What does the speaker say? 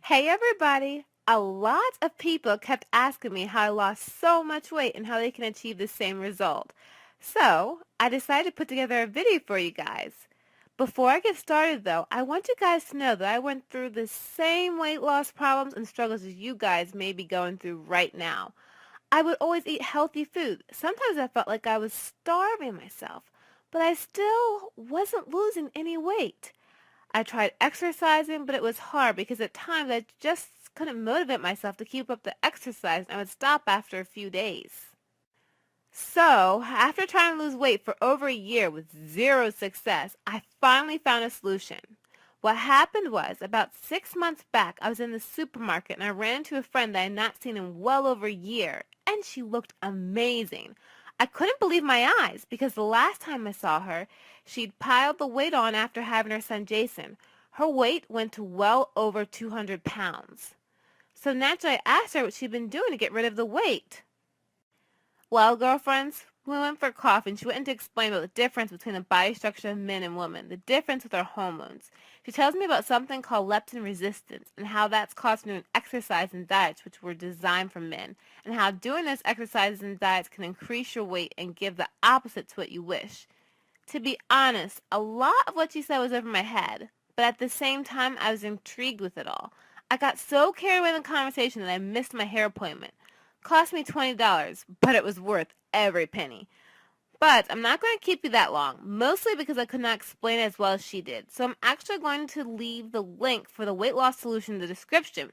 Hey everybody! A lot of people kept asking me how I lost so much weight and how they can achieve the same result. So, I decided to put together a video for you guys. Before I get started though, I want you guys to know that I went through the same weight loss problems and struggles as you guys may be going through right now. I would always eat healthy food. Sometimes I felt like I was starving myself, but I still wasn't losing any weight. I tried exercising, but it was hard because at times I just couldn't motivate myself to keep up the exercise and I would stop after a few days. So, after trying to lose weight for over a year with zero success, I finally found a solution. What happened was, about 6 months back, I was in the supermarket and I ran into a friend that I had not seen in well over a year, and she looked amazing. I couldn't believe my eyes because the last time I saw her, she'd piled the weight on after having her son Jason. Her weight went to well over 200 pounds. So naturally I asked her what she'd been doing to get rid of the weight. Well, girlfriends, we went for coffee and she went in to explain about the difference between the body structure of men and women, the difference with our hormones. She tells me about something called leptin resistance and how that's caused from doing exercise and diets which were designed for men, and how doing those exercises and diets can increase your weight and give the opposite to what you wish. To be honest, a lot of what she said was over my head, but at the same time I was intrigued with it all. I got so carried away in the conversation that I missed my hair appointment. Cost me $20, but it was worth every penny. But I'm not going to keep you that long, mostly because I could not explain it as well as she did. So I'm actually going to leave the link for the weight loss solution in the description.